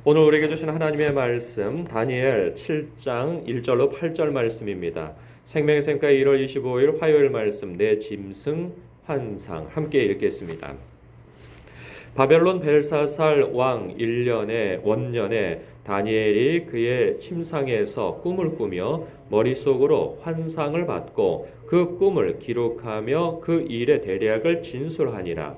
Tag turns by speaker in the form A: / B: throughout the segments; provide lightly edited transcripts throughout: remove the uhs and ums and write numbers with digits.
A: 오늘 우리에게 주신 하나님의 말씀 다니엘 7장 1절로 8절 말씀입니다. 생명의 샘가 1월 25일 화요일 말씀 내 짐승 환상 함께 읽겠습니다. 바벨론 벨사살 왕 1년의 원년에 다니엘이 그의 침상에서 꿈을 꾸며 머릿속으로 환상을 받고 그 꿈을 기록하며 그 일의 대략을 진술하니라.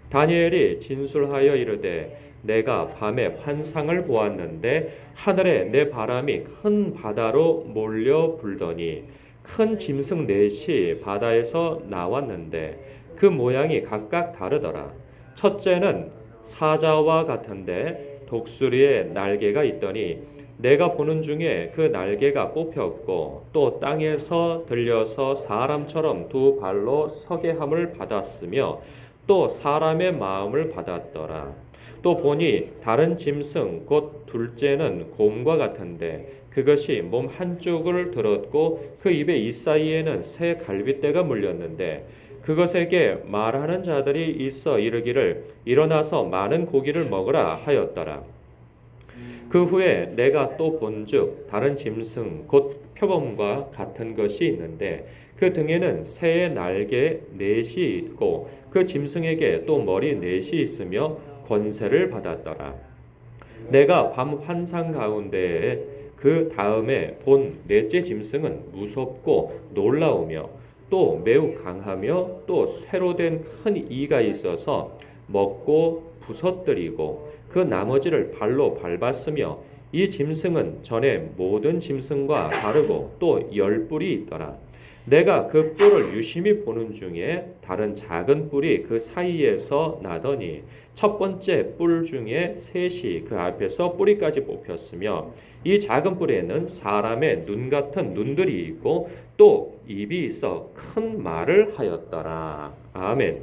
A: 다니엘이 진술하여 이르되 내가 밤에 환상을 보았는데 하늘에 내 바람이 큰 바다로 몰려 불더니 큰 짐승 넷이 바다에서 나왔는데 그 모양이 각각 다르더라. 첫째는 사자와 같은데 독수리의 날개가 있더니 내가 보는 중에 그 날개가 뽑혔고 또 땅에서 들려서 사람처럼 두 발로 서게 함을 받았으며 또 사람의 마음을 받았더라. 또 보니 다른 짐승 곧 둘째는 곰과 같은데 그것이 몸 한쪽을 들었고 그 입에 이사이에는 새 갈빗대가 물렸는데 그것에게 말하는 자들이 있어 이르기를 일어나서 많은 고기를 먹으라 하였더라. 그 후에 내가 또 본즉 다른 짐승 곧 표범과 같은 것이 있는데 그 등에는 새의 날개 넷이 있고 그 짐승에게 또 머리 넷이 있으며 권세를 받았더라. 내가 밤 환상 가운데에 그 다음에 본 넷째 짐승은 무섭고 놀라우며 또 매우 강하며 또 쇠로 된 큰 이가 있어서 먹고 부서뜨리고 그 나머지를 발로 밟았으며 이 짐승은 전에 모든 짐승과 다르고 또 10뿔이 있더라. 내가 그 뿔을 유심히 보는 중에 다른 작은 뿔이 그 사이에서 나더니 첫 번째 뿔 중에 셋이 그 앞에서 뿌리까지 뽑혔으며 이 작은 뿔에는 사람의 눈 같은 눈들이 있고 또 입이 있어 큰 말을 하였더라. 아멘.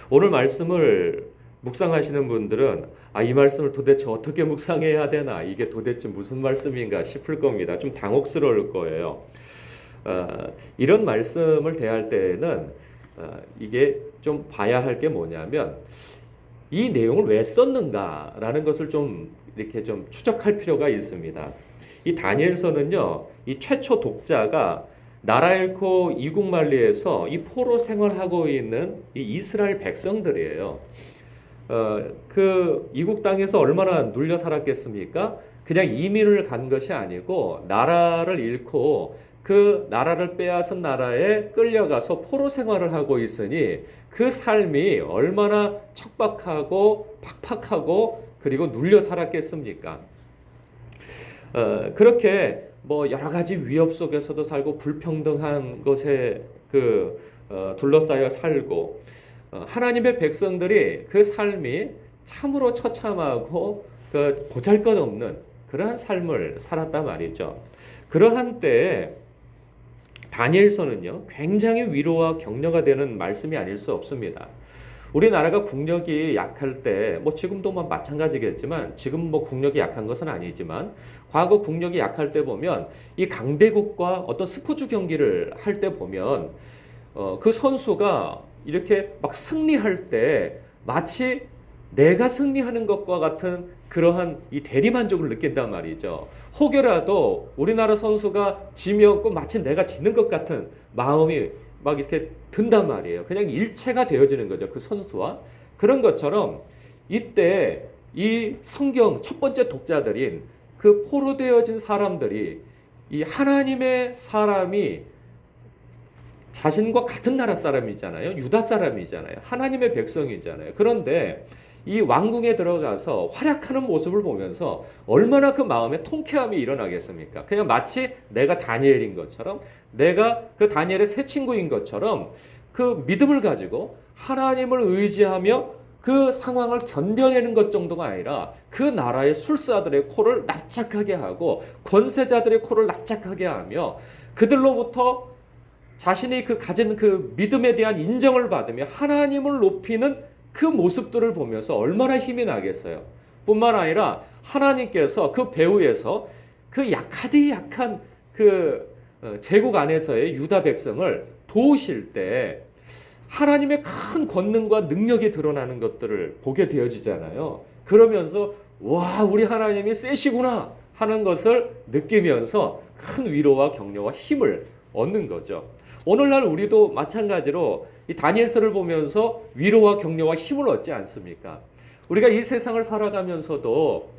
A: 오늘 말씀을 묵상하시는 분들은 이 말씀을 도대체 어떻게 묵상해야 되나, 이게 도대체 무슨 말씀인가 싶을 겁니다. 좀 당혹스러울 거예요. 이런 말씀을 대할 때에는 이게 좀 봐야 할 게 뭐냐면 이 내용을 왜 썼는가라는 것을 좀 이렇게 좀 추적할 필요가 있습니다. 이 다니엘서는요, 이 최초 독자가 나라 잃고 이국만리에서 이 포로 생활하고 있는 이 이스라엘 백성들이에요. 그 이국 땅에서 얼마나 눌려 살았겠습니까? 그냥 이민을 간 것이 아니고 나라를 잃고 그 나라를 빼앗은 나라에 끌려가서 포로 생활을 하고 있으니 그 삶이 얼마나 척박하고 팍팍하고 그리고 눌려 살았겠습니까? 그렇게 뭐 여러 가지 위협 속에서도 살고 불평등한 것에 둘러싸여 살고 하나님의 백성들이 그 삶이 참으로 처참하고 보잘것없는 그러한 삶을 살았단 말이죠. 그러한 때에 다니엘서는요, 굉장히 위로와 격려가 되는 말씀이 아닐 수 없습니다. 우리나라가 국력이 약할 때, 뭐 지금도 뭐 마찬가지겠지만, 지금 뭐 국력이 약한 것은 아니지만, 과거 국력이 약할 때 보면, 이 강대국과 어떤 스포츠 경기를 할 때 보면, 그 선수가 이렇게 막 승리할 때, 마치 내가 승리하는 것과 같은 그러한 이 대리만족을 느낀단 말이죠. 혹여라도 우리나라 선수가 지면 꼭 마치 내가 지는 것 같은 마음이 막 이렇게 든단 말이에요. 그냥 일체가 되어지는 거죠. 그 선수와. 그런 것처럼 이때 이 성경 첫 번째 독자들인 그 포로되어진 사람들이 이 하나님의 사람이 자신과 같은 나라 사람이잖아요. 유다 사람이잖아요. 하나님의 백성이잖아요. 그런데 이 왕궁에 들어가서 활약하는 모습을 보면서 얼마나 그 마음에 통쾌함이 일어나겠습니까? 그냥 마치 내가 다니엘인 것처럼, 내가 그 다니엘의 새 친구인 것처럼 그 믿음을 가지고 하나님을 의지하며 그 상황을 견뎌내는 것 정도가 아니라 그 나라의 술사들의 코를 납작하게 하고 권세자들의 코를 납작하게 하며 그들로부터 자신이 가진 그 믿음에 대한 인정을 받으며 하나님을 높이는 그 모습들을 보면서 얼마나 힘이 나겠어요. 뿐만 아니라 하나님께서 그 배후에서 그 약하디 약한 제국 안에서의 유다 백성을 도우실 때 하나님의 큰 권능과 능력이 드러나는 것들을 보게 되어지잖아요. 그러면서 와, 우리 하나님이 세시구나 하는 것을 느끼면서 큰 위로와 격려와 힘을 얻는 거죠. 오늘날 우리도 마찬가지로 이 다니엘서를 보면서 위로와 격려와 힘을 얻지 않습니까? 우리가 이 세상을 살아가면서도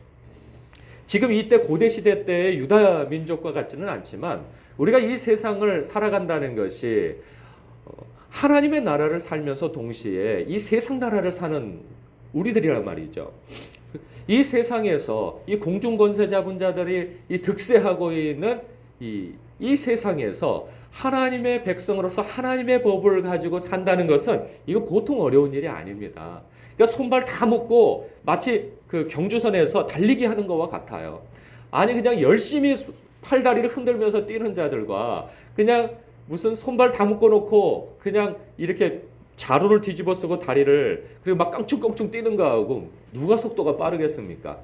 A: 지금 이때 고대시대 때의 유다 민족과 같지는 않지만 우리가 이 세상을 살아간다는 것이 하나님의 나라를 살면서 동시에 이 세상 나라를 사는 우리들이란 말이죠. 이 세상에서 이 공중권세 잡은 자들이 이 득세하고 있는 이 세상에서 하나님의 백성으로서 하나님의 법을 가지고 산다는 것은 이거 보통 어려운 일이 아닙니다. 그러니까 손발 다 묶고 마치 그 경주선에서 달리기 하는 것과 같아요. 아니 그냥 열심히 팔다리를 흔들면서 뛰는 자들과 그냥 무슨 손발 다 묶어놓고 그냥 이렇게 자루를 뒤집어 쓰고 다리를 그리고 막 깡충깡충 뛰는 거하고 누가 속도가 빠르겠습니까?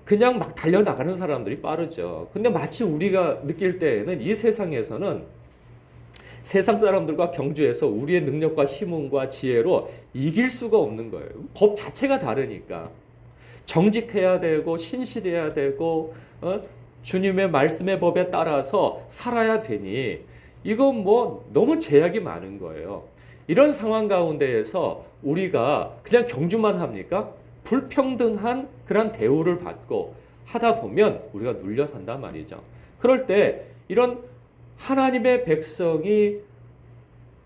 A: 그냥 막 달려나가는 사람들이 빠르죠. 근데 마치 우리가 느낄 때에는 이 세상에서는 세상 사람들과 경주해서 우리의 능력과 힘과 지혜로 이길 수가 없는 거예요. 법 자체가 다르니까. 정직해야 되고 신실해야 되고 주님의 말씀의 법에 따라서 살아야 되니 이건 뭐 너무 제약이 많은 거예요. 이런 상황 가운데에서 우리가 그냥 경주만 합니까? 불평등한 그런 대우를 받고 하다 보면 우리가 눌려 산단 말이죠. 그럴 때 이런 하나님의 백성이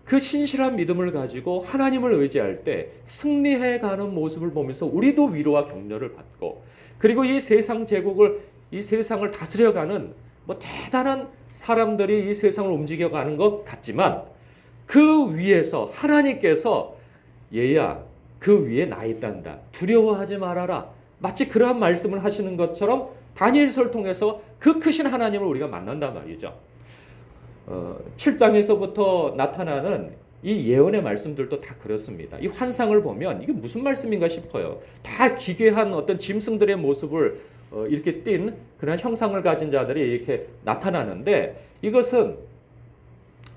A: 그 신실한 믿음을 가지고 하나님을 의지할 때 승리해 가는 모습을 보면서 우리도 위로와 격려를 받고 그리고 이 세상 제국을 이 세상을 다스려가는 뭐 대단한 사람들이 이 세상을 움직여가는 것 같지만 그 위에서 하나님께서 얘야 그 위에 나 있단다. 두려워하지 말아라. 마치 그러한 말씀을 하시는 것처럼 다니엘서를 통해서 그 크신 하나님을 우리가 만난단 말이죠. 7장에서부터 나타나는 이 예언의 말씀들도 다 그렇습니다. 이 환상을 보면 이게 무슨 말씀인가 싶어요. 다 기괴한 어떤 짐승들의 모습을 이렇게 띈 그런 형상을 가진 자들이 이렇게 나타나는데 이것은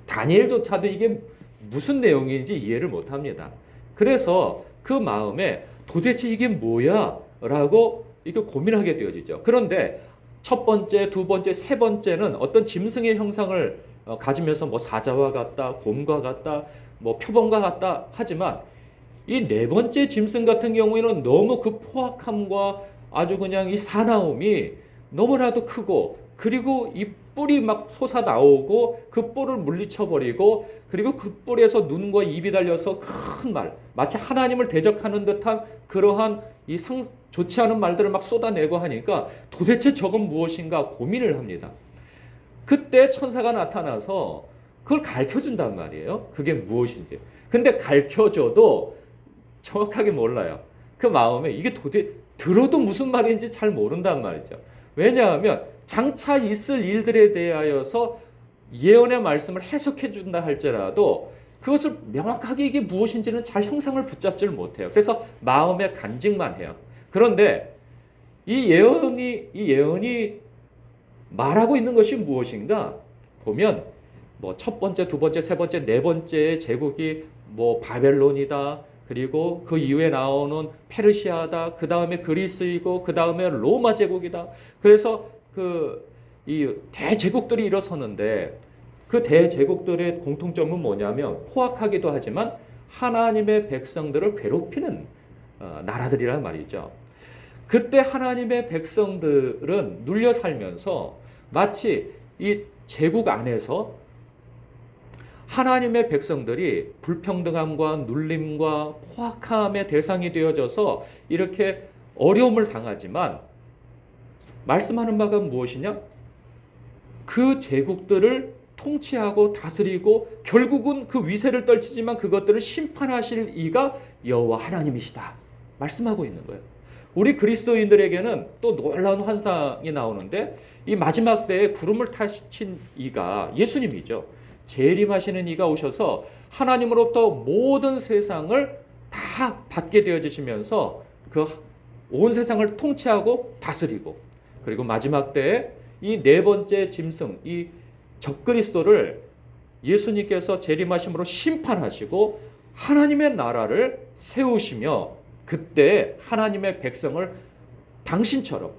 A: 다니엘조차도 이게 무슨 내용인지 이해를 못합니다. 그래서 그 마음에 도대체 이게 뭐야? 라고 이렇게 고민하게 되어지죠. 그런데 첫 번째, 두 번째, 세 번째는 어떤 짐승의 형상을 가지면서 뭐 사자와 같다, 곰과 같다, 뭐 표범과 같다 하지만 이 네 번째 짐승 같은 경우에는 너무 그 포악함과 아주 그냥 이 사나움이 너무나도 크고 그리고 이 뿔이 막 솟아 나오고 그 뿔을 물리쳐버리고 그리고 그 뿔에서 눈과 입이 달려서 큰 말, 마치 하나님을 대적하는 듯한 그러한 이 좋지 않은 말들을 막 쏟아내고 하니까 도대체 저건 무엇인가 고민을 합니다. 그때 천사가 나타나서 그걸 가르쳐준단 말이에요. 그게 무엇인지. 근데 가르쳐줘도 정확하게 몰라요. 그 마음에 이게 도대체 들어도 무슨 말인지 잘 모른단 말이죠. 왜냐하면 장차 있을 일들에 대하여서 예언의 말씀을 해석해 준다 할지라도 그것을 명확하게 이게 무엇인지는 잘 형상을 붙잡지를 못해요. 그래서 마음에 간직만 해요. 그런데 이 예언이 말하고 있는 것이 무엇인가 보면 뭐 첫 번째, 두 번째, 세 번째, 네 번째 제국이 뭐 바벨론이다. 그리고 그 이후에 나오는 페르시아다. 그 다음에 그리스이고 그 다음에 로마 제국이다. 그래서 이 대제국들이 일어서는데 그 대제국들의 공통점은 뭐냐면 포악하기도 하지만 하나님의 백성들을 괴롭히는 나라들이란 말이죠. 그때 하나님의 백성들은 눌려 살면서 마치 이 제국 안에서 하나님의 백성들이 불평등함과 눌림과 포악함의 대상이 되어져서 이렇게 어려움을 당하지만 말씀하는 바가 무엇이냐? 그 제국들을 통치하고 다스리고 결국은 그 위세를 떨치지만 그것들을 심판하실 이가 여호와 하나님이시다. 말씀하고 있는 거예요. 우리 그리스도인들에게는 또 놀라운 환상이 나오는데 이 마지막 때에 구름을 타신 이가 예수님이죠. 재림하시는 이가 오셔서 하나님으로부터 모든 세상을 다 받게 되어지시면서 그 온 세상을 통치하고 다스리고 그리고 마지막 때에 이 네 번째 짐승, 이 적그리스도를 예수님께서 재림하심으로 심판하시고 하나님의 나라를 세우시며 그때 하나님의 백성을 당신처럼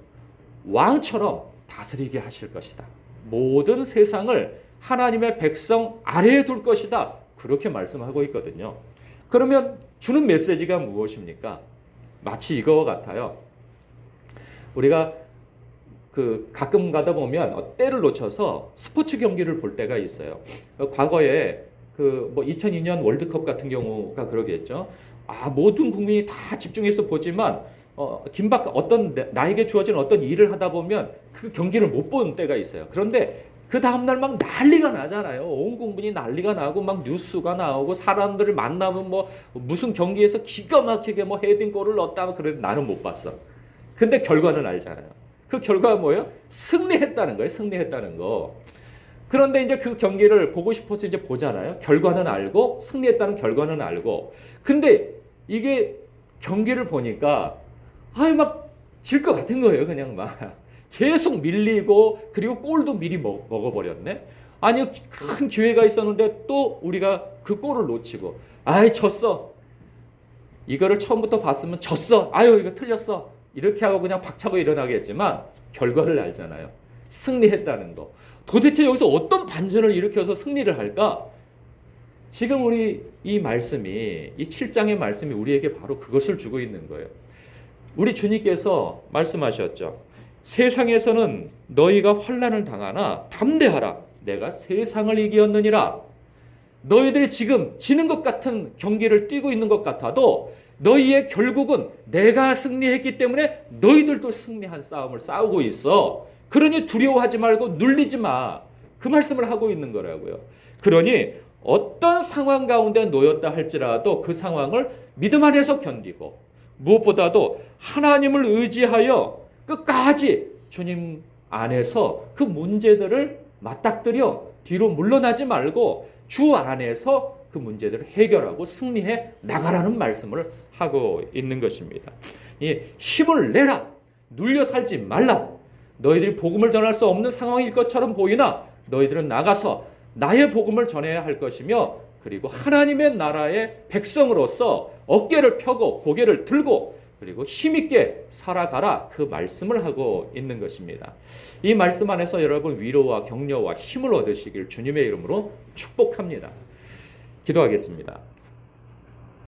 A: 왕처럼 다스리게 하실 것이다. 모든 세상을 하나님의 백성 아래에 둘 것이다. 그렇게 말씀하고 있거든요. 그러면 주는 메시지가 무엇입니까? 마치 이거와 같아요. 우리가 가끔 가다 보면 때를 놓쳐서 스포츠 경기를 볼 때가 있어요. 과거에 2002년 월드컵 같은 경우가 그러겠죠. 모든 국민이 다 집중해서 보지만 어떤 나에게 주어진 어떤 일을 하다 보면 그 경기를 못 보는 때가 있어요. 그런데 그 다음날 막 난리가 나잖아요. 온 국민이 난리가 나고 막 뉴스가 나오고 사람들을 만나면 무슨 경기에서 기가 막히게 헤딩골을 넣었다. 그래도 나는 못 봤어. 근데 결과는 알잖아요. 그 결과가 뭐예요? 승리했다는 거예요. 승리했다는 거. 그런데 이제 그 경기를 보고 싶어서 이제 보잖아요. 결과는 알고 승리했다는 결과는 알고. 근데 이게 경기를 보니까 막 질 것 같은 거예요. 그냥 막 계속 밀리고 그리고 골도 미리 먹어버렸네. 아니 큰 기회가 있었는데 또 우리가 그 골을 놓치고 졌어. 이거를 처음부터 봤으면 졌어. 이거 틀렸어. 이렇게 하고 그냥 박차고 일어나겠지만 결과를 알잖아요. 승리했다는 거. 도대체 여기서 어떤 반전을 일으켜서 승리를 할까? 지금 우리 이 7장의 말씀이 우리에게 바로 그것을 주고 있는 거예요. 우리 주님께서 말씀하셨죠. 세상에서는 너희가 환난을 당하나 담대하라. 내가 세상을 이기었느니라. 너희들이 지금 지는 것 같은 경기를 뛰고 있는 것 같아도 너희의 결국은 내가 승리했기 때문에 너희들도 승리한 싸움을 싸우고 있어. 그러니 두려워하지 말고 눌리지 마. 그 말씀을 하고 있는 거라고요. 그러니 어떤 상황 가운데 놓였다 할지라도 그 상황을 믿음 안에서 견디고 무엇보다도 하나님을 의지하여 끝까지 주님 안에서 그 문제들을 맞닥뜨려 뒤로 물러나지 말고 주 안에서 그 문제들을 해결하고 승리해 나가라는 말씀을 하고 있는 것입니다. 힘을 내라. 눌려 살지 말라. 너희들이 복음을 전할 수 없는 상황일 것처럼 보이나 너희들은 나가서 나의 복음을 전해야 할 것이며 그리고 하나님의 나라의 백성으로서 어깨를 펴고 고개를 들고 그리고 힘있게 살아가라. 그 말씀을 하고 있는 것입니다. 이 말씀 안에서 여러분 위로와 격려와 힘을 얻으시길 주님의 이름으로 축복합니다. 기도하겠습니다.